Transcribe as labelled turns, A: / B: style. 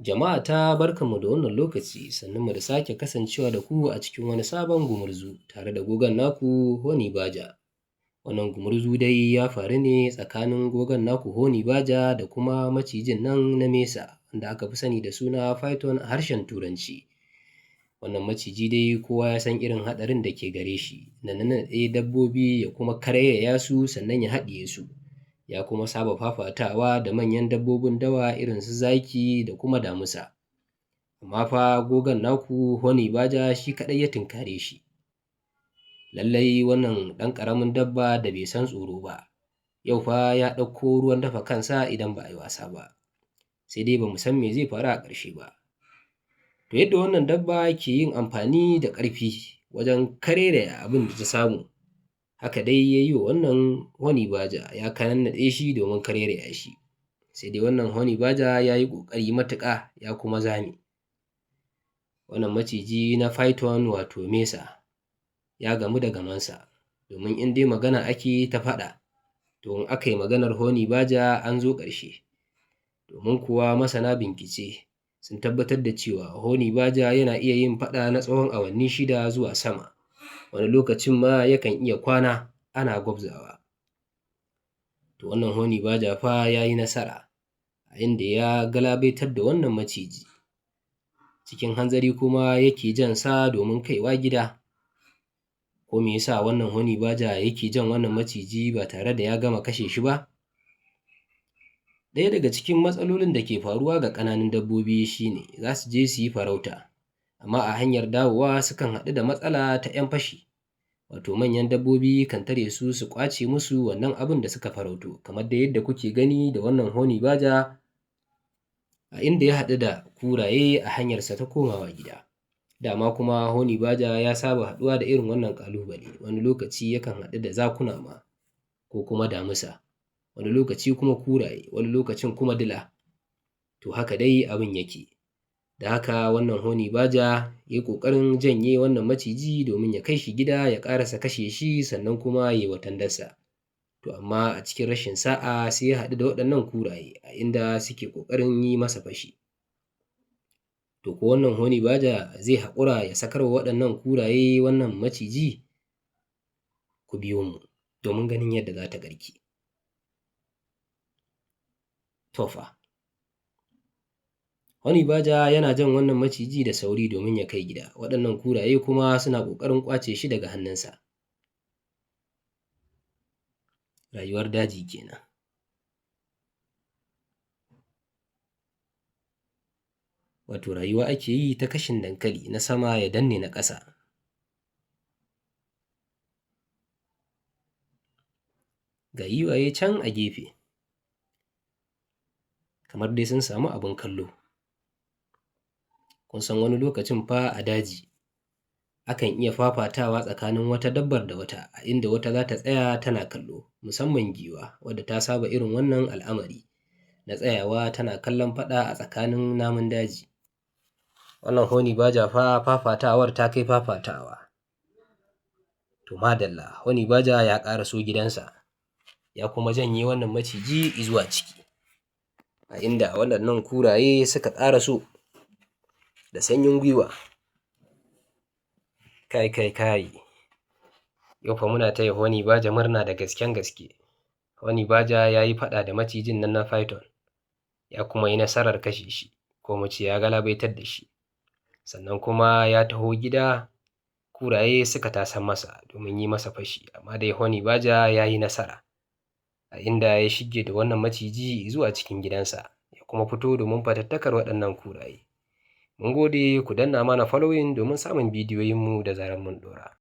A: Jama'a ta barkanmu da wannan lokaci sannunmu da sake kasancewa da ku a cikin wani sabon gumurzu tare da gogon naku Honey Badger. Wannan gumurzu dai ya faru ne tsakanin gogon naku Honey Badger da kuma macijin nan na mesa wanda aka fi sani da suna python a harshen Turanci. Wannan maciji dai kowa ya san irin haɗarin da ke gare shi na nannaɗe dabbobi ya kuma karairaya su sannan ya haɗiye su. Ya kuma saba fafatawa da manyan dabbobin dawa irin su zaki da kuma damisa. Amma fa gogon naku Honey Badger shi kaɗai ya tunkare shi. Lallai wannan ɗan ƙaramin dabba da bai san tsoro ba, yau fa ya ɗauko ruwan dafa kansa idan ba a yi wasa ba. Sai dai ba mu san me zai faru a ƙarshe ba. To yadda wannan dabba ke yin amfani da ƙarfi wajen karairaya abin da ta samu, haka dai ya yi wa wannan Honey Badger ya kanannaɗe shi domin karairaya shi. Sai dai wannan Honey Badger ya yi ƙoƙari matuƙa ya kuma zame. Wannan maciji na python wato mesa ya gamu da gamonsa, domin in dai magana ake ta faɗa, to in aka yi maganar Honey Badger an zo ƙarshe. Domin kuwa masana bincike sun tabbatar da cewa Honey Badger yana iya yin faɗa na tsawon awanni 6 zuwa sama. Wani lokacin ma yakan iya kwana ana gwabzawa. To wannan Honey Badger fa ya yi nasara a inda ya galabaitar da wannan maciji, cikin hanzari kuma yake jan sa domin kaiwa gida. Ko me ya sa wannan Honey Badger yake jan wannan maciji ba tare da ya gama kashe shi ba? Ɗaya daga cikin matsalolin da ke faruwa ga ƙananun dabbobi shi ne za su je su yi farauta, amma a hanyar dawowa sukan haɗu da matsala ta 'yan fashi, wato manyan dabbobi kan tare su su ƙwace musu wannan abin da suka farauto, kamar dai yadda kuke gani da wannan Honey Badger a inda ya haɗu da kuraye a hanyarsa ta komawa gida. Dama kuma Honey Badger ya saba haɗuwa da irin wannan ƙalubale, wani lokaci yakan haɗu da zakuna ma ko kuma damisa, wani lokaci kuma kuraye, wani lokacin kuma dila. To haka dai abin yake. Da haka wannan Honey Badger ya yi ƙoƙarin janye wannan maciji domin ya kai shi gida ya ƙarasa kashe shi sannan kuma ya yi watandarsa. To amma a cikin rashin sa'a sai ya haɗu da waɗannan kuraye a inda suke ƙoƙarin yi masa fashi. To ko wannan Honey Badger zai haƙura ya sakar wa waɗannan kuraye wannan maciji? Ku biyo mu domin ganin yadda za ta ƙarke. To fa, Honey Badger yana jan wannan maciji da sauri domin ya kai gida, waɗannan kuraye kuma suna ƙoƙarin ƙwace shi daga hannunsa. Rayuwar daji kenan. Wato rayuwa ake yi ta kashin dankali, na sama ya danne na ƙasa. Ga giwaye can a gefe, kamar dai sun samu abin kallo. Kun san wani lokacin fa a daji akan iya fafatawa tsakanin wata dabbar da wata, a inda wata za ta tsaya tana kallo, musamman giwa wadda ta saba irin wannan al'amari na tsayawa tana kallon faɗa a tsakanin namun daji. Wannan Honey Badger fa fafatawar ta kai fafatawa. To madalla, Honey Badger ya ƙaraso gidansa ya kuma janye wannan maciji i zuwa ciki, a inda waɗannan kuraye suka ƙaraso da sanyin gwiwa. Kai! Yau fa muna taya Honey Badger murna da gasken gaske. Honey Badger ya yi faɗa da macijin nan na python, ya kuma yi nasarar kashe shi, ko mu ce ya galabaitar da shi. Sannan kuma ya taho gida kuraye suka tasan masa domin yi masa fashi, amma dai Honey Badger ya yi nasara, a inda ya shige da wannan maciji zuwa cikin gidansa ya kuma fito domin fatattakar waɗannan kuraye. Mun gode, ku danna mana following domin samun bidiyoyinmu da zarar mun ɗora.